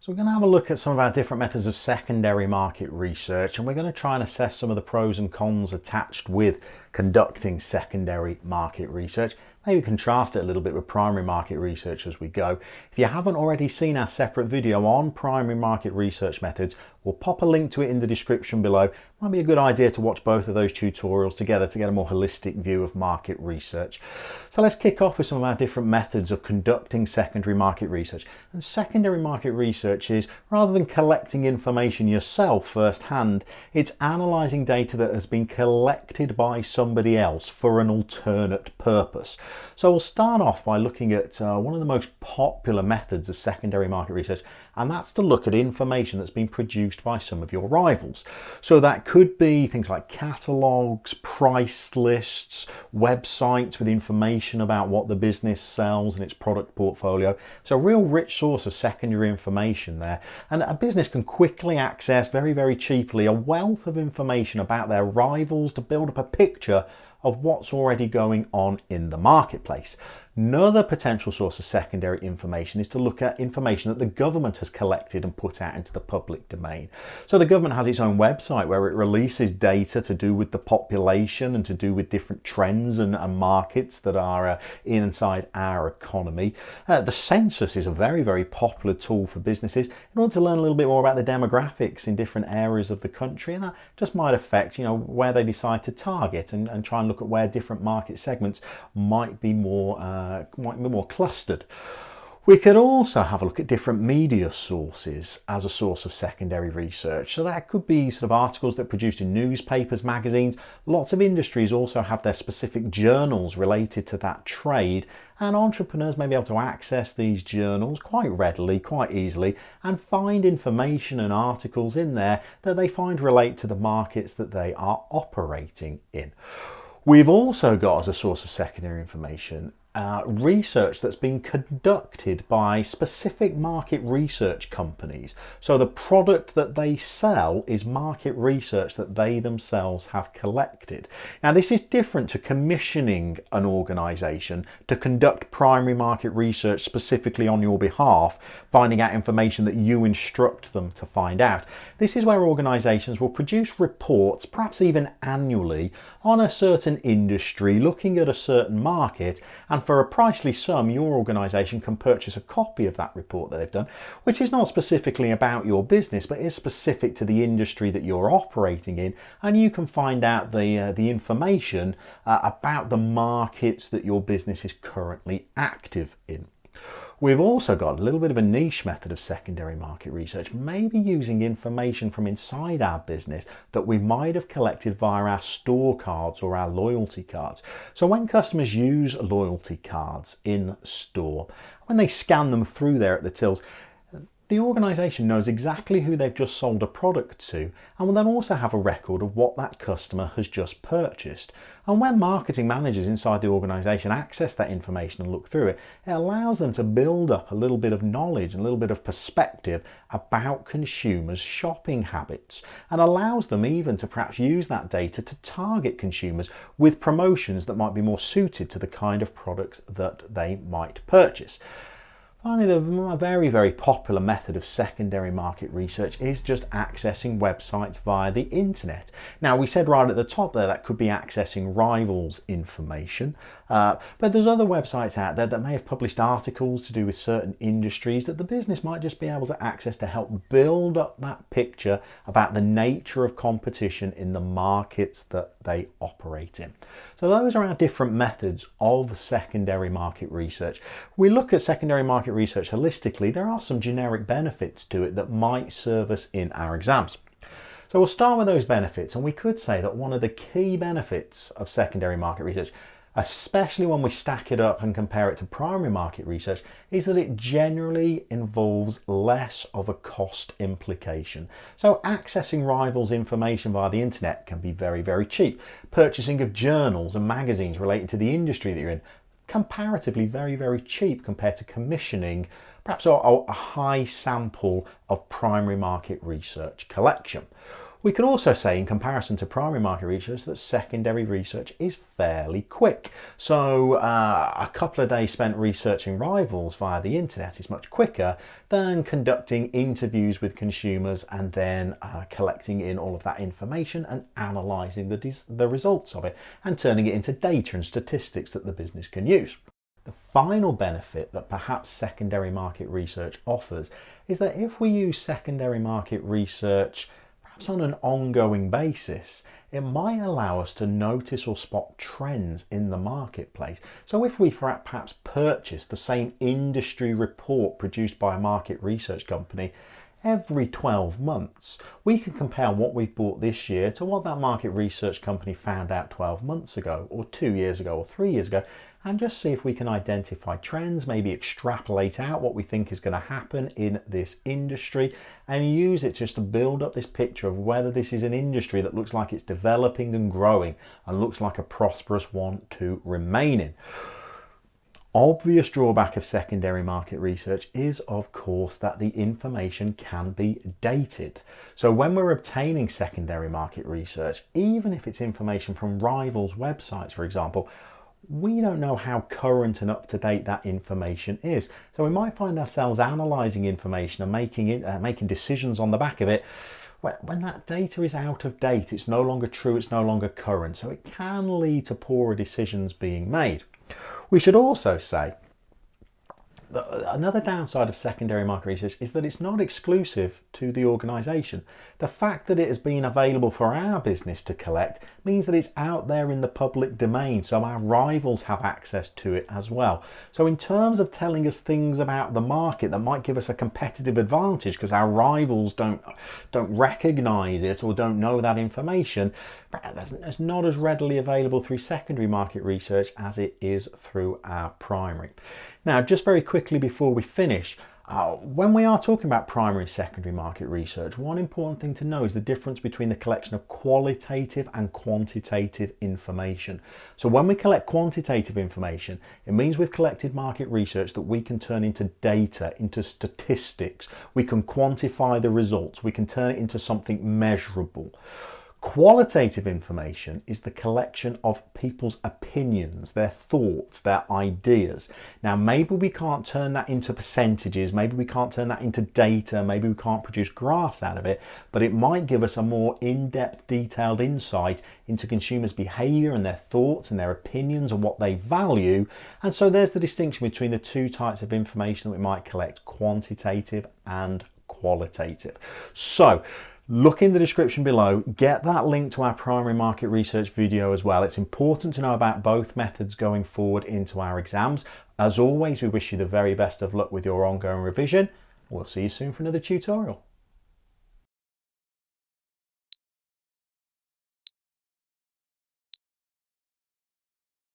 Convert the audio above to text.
So we're going to have a look at some of our different methods of secondary market research, and we're going to try and assess some of the pros and cons attached with conducting secondary market research. Maybe contrast it a little bit with primary market research as we go. If you haven't already seen our separate video on primary market research methods, we'll pop a link to it in the description below. Might be a good idea to watch both of those tutorials together to get a more holistic view of market research. So let's kick off with some of our different methods of conducting secondary market research. And secondary market research is, rather than collecting information yourself firsthand, it's analysing data that has been collected by somebody else for an alternate purpose. So we'll start off by looking at one of the most popular methods of secondary market research, and that's to look at information that's been produced by some of your rivals. So that could be things like catalogues, price lists, websites with information about what the business sells and its product portfolio. So a real rich source of secondary information there. And a business can quickly access very, very cheaply a wealth of information about their rivals to build up a picture of what's already going on in the marketplace. Another potential source of secondary information is to look at information that the government has collected and put out into the public domain. So the government has its own website where it releases data to do with the population and to do with different trends and markets that are inside our economy. The census is a very, very popular tool for businesses in order to learn a little bit more about the demographics in different areas of the country, and that just might affect, where they decide to target and try and look at where different market segments might be more clustered. We could also have a look at different media sources as a source of secondary research. So that could be sort of articles that are produced in newspapers, magazines. Lots of industries also have their specific journals related to that trade, and entrepreneurs may be able to access these journals quite readily, quite easily, and find information and articles in there that they find relate to the markets that they are operating in. We've also got, as a source of secondary information, research that's been conducted by specific market research companies. So the product that they sell is market research that they themselves have collected. Now, this is different to commissioning an organisation to conduct primary market research specifically on your behalf, finding out information that you instruct them to find out. This is where organisations will produce reports, perhaps even annually, on a certain industry, looking at a certain market, and for a pricely sum, your organisation can purchase a copy of that report that they've done, which is not specifically about your business, but is specific to the industry that you're operating in, and you can find out the information about the markets that your business is currently active in. We've also got a little bit of a niche method of secondary market research, maybe using information from inside our business that we might have collected via our store cards or our loyalty cards. So when customers use loyalty cards in store, when they scan them through there at the tills, the organisation knows exactly who they've just sold a product to, and will then also have a record of what that customer has just purchased. And when marketing managers inside the organisation access that information and look through it, it allows them to build up a little bit of knowledge and a little bit of perspective about consumers' shopping habits, and allows them even to perhaps use that data to target consumers with promotions that might be more suited to the kind of products that they might purchase. Finally, the very, very popular method of secondary market research is just accessing websites via the internet. Now, we said right at the top there that could be accessing rivals' information, but there's other websites out there that may have published articles to do with certain industries that the business might just be able to access to help build up that picture about the nature of competition in the markets that they operate in. So those are our different methods of secondary market research. We look at secondary market research holistically. There are some generic benefits to it that might serve us in our exams. So we'll start with those benefits, and we could say that one of the key benefits of secondary market research, especially when we stack it up and compare it to primary market research, is that it generally involves less of a cost implication. So accessing rivals' information via the internet can be very, very cheap. Purchasing of journals and magazines related to the industry that you're in, comparatively very, very cheap compared to commissioning perhaps a high sample of primary market research collection. We can also say, in comparison to primary market research, that secondary research is fairly quick. So a couple of days spent researching rivals via the internet is much quicker than conducting interviews with consumers and then collecting in all of that information and analysing the results of it and turning it into data and statistics that the business can use. The final benefit that perhaps secondary market research offers is that if we use secondary market research perhaps on an ongoing basis, it might allow us to notice or spot trends in the marketplace. So if we perhaps purchase the same industry report produced by a market research company every 12 months, we can compare what we've bought this year to what that market research company found out 12 months ago, or 2 years ago, or 3 years ago, and just see if we can identify trends, maybe extrapolate out what we think is going to happen in this industry, and use it just to build up this picture of whether this is an industry that looks like it's developing and growing and looks like a prosperous one to remain in. Obvious drawback of secondary market research is, of course, that the information can be dated. So when we're obtaining secondary market research, even if it's information from rivals' websites, for example, we don't know how current and up-to-date that information is. So we might find ourselves analysing information and making decisions on the back of it when that data is out of date. It's no longer true, it's no longer current. So it can lead to poorer decisions being made. We should also say that another downside of secondary market research is that it's not exclusive to the organisation. The fact that it has been available for our business to collect means that it's out there in the public domain, so our rivals have access to it as well. So in terms of telling us things about the market that might give us a competitive advantage because our rivals don't recognise it or don't know that information, it's not as readily available through secondary market research as it is through our primary. Now, just very quickly before we finish, when we are talking about primary and secondary market research, one important thing to know is the difference between the collection of qualitative and quantitative information. So when we collect quantitative information, it means we've collected market research that we can turn into data, into statistics. We can quantify the results. We can turn it into something measurable. Qualitative information is the collection of people's opinions, their thoughts, their ideas. Now, maybe we can't turn that into percentages, maybe we can't turn that into data, maybe we can't produce graphs out of it, but it might give us a more in-depth, detailed insight into consumers' behaviour and their thoughts and their opinions and what they value. And so there's the distinction between the two types of information that we might collect, quantitative and qualitative. So, look in the description below, get that link to our primary market research video as well. It's important to know about both methods going forward into our exams. As always, we wish you the very best of luck with your ongoing revision. We'll see you soon for another tutorial.